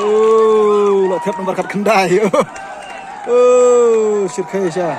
Oh, lọt thép nomor kat kendai. Oh, sirkai sya.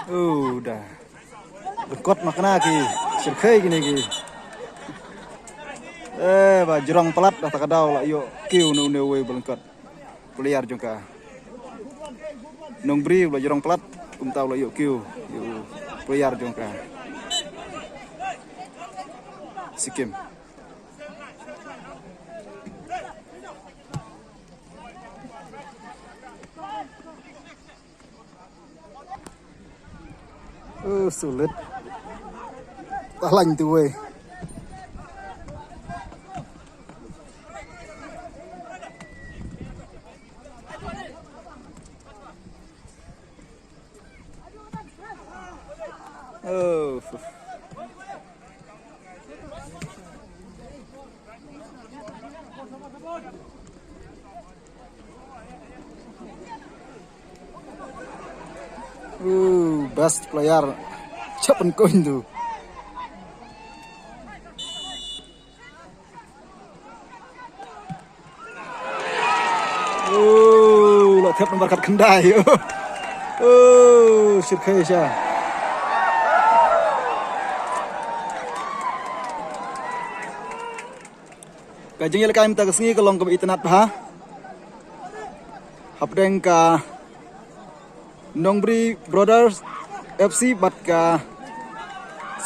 Udah. Bekot makna ki. Sirkai gini ki. Ba jerong pelat dah takadau lah yo kiu nu ne we belengkot. Peliar juga. Nong bri ulah jerong pelat tau lah yo kiu. Yo peliar juga. Sikim. Sulit. Tak lành tu we. Best player cepat koin tu. Lọt thép nomor kat kendai. Sirkai sya. Kajeng yel kaim ta kesngi kelong ke itanat ha. Hapdeng ka Nongbri Brothers FC bat ka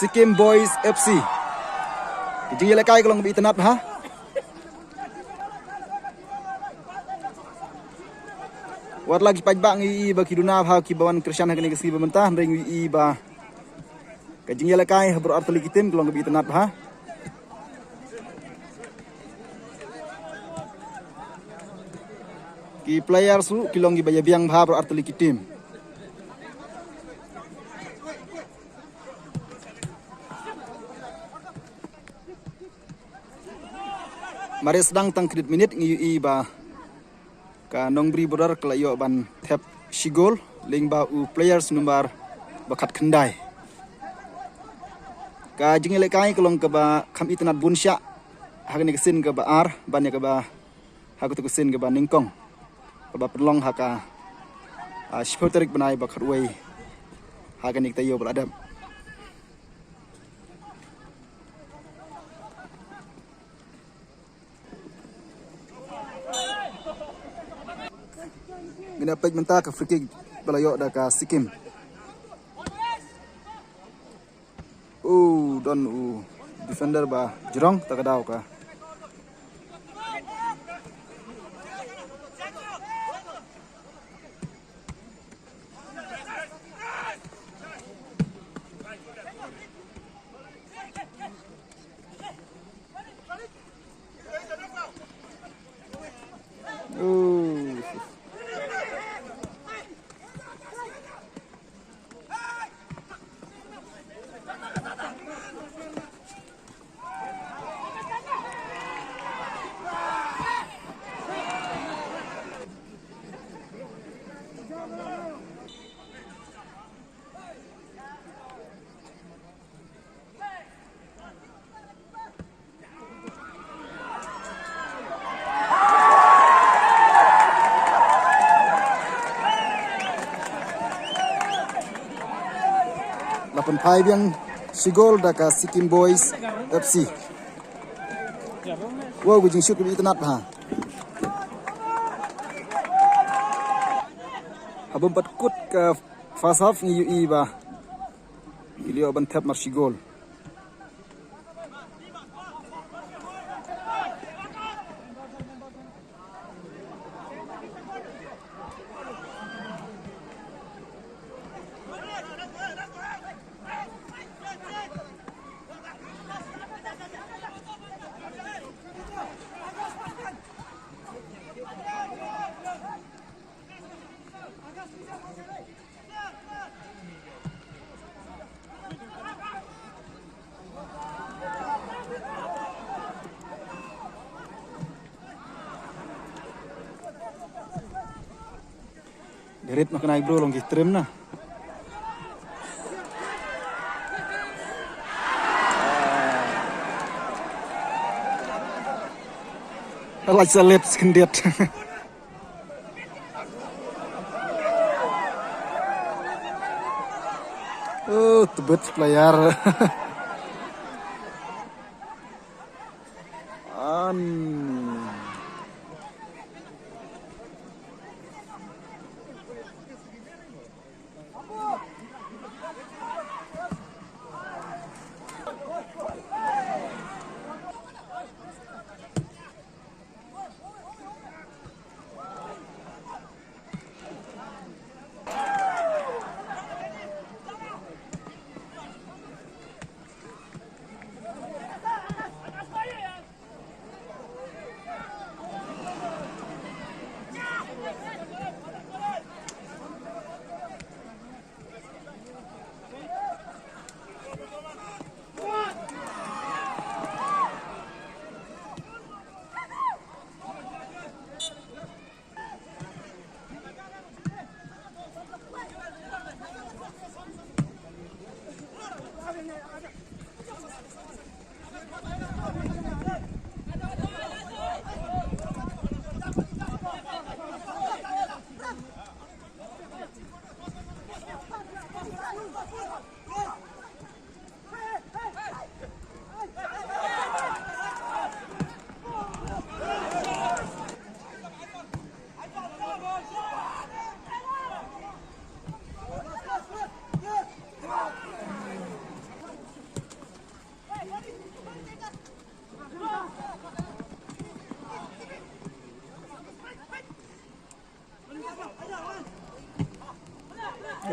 Sikkim Boys FC. Kajeng yel kai kelong ke itanat ha. Wat lagi pajbak ngi ba kiduna ha ki bawan Krishan ha kene kesngi bementah ndeng wi ba. Kajeng yel kai bro arteli kitim kelong ke itanat ha. Ki player su kilong gi baya biang bha artali ki team. Mari sedang tang kredit minit ngi i ba ka nongbri bodar kala yo ban thep shigol ling ba u players number bakat kendai. Ka jingile kai kolong ka ba kham itanat bunsya hagni kesin ka ba ar ban ka ba hagu tu kesin ka ba ningkong. Ba pelong haka shpoterik banai ba khatwai hagni tayo beladab. Gina pej menta ka free kick balayo da ka Sikkim. Don defender ba Jurong takadaw ka. Lapan pai biang sigol da ka Sikkim Boys FC. Wow, gujing shoot bi tanat ha. Abang pat kut ka first half ni UI ba. Ilio ban tap mar sigol. Derit makan air bro long gitrim na. Like salib skendiat. Oh, tebet player.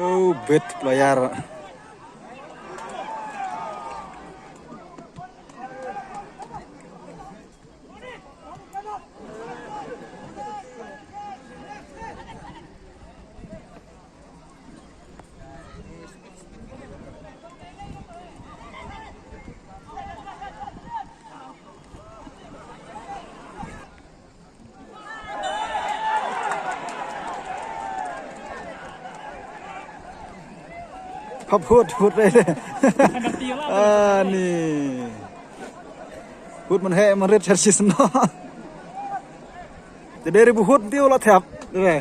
Oh, bet player. พับพูดเลยนี่พูดมันแห่มันเรียดชัดชิสนะจะได้รีบพูดเดียวละแถบเลย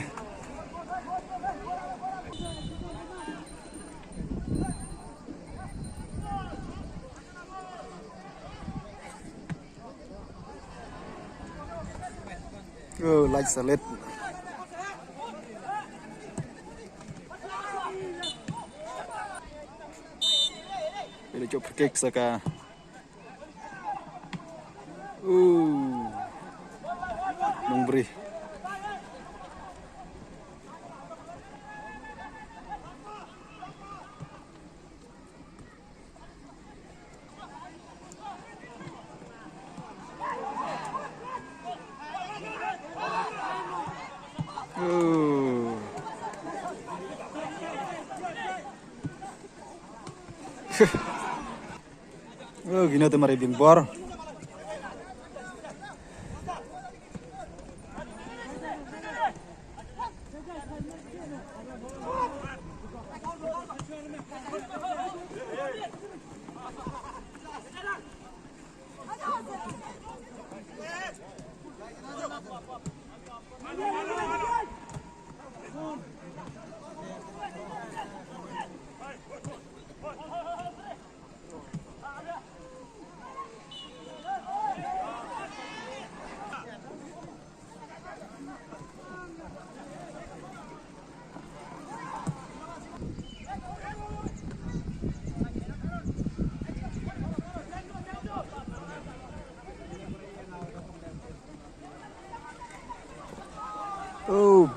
ไลค์สลัดไปจบเก็กสักการนงบรีgini tuh mari bingbar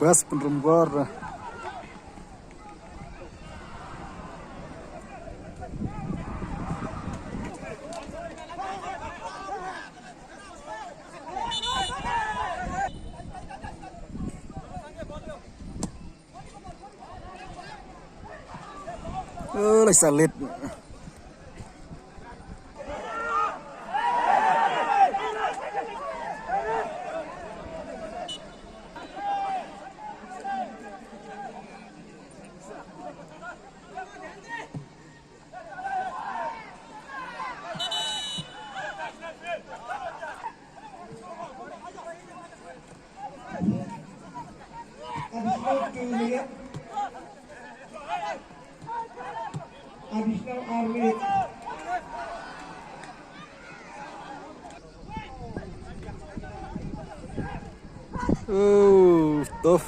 bas penrumbar like salad additional army. Tough.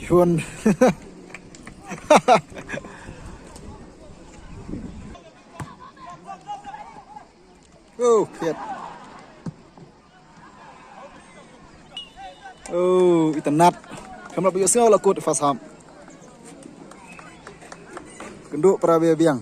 Yun. Hit. Itanat. สำหรับยูเซลละกุดฟาสามกันดูปราเบียเบียง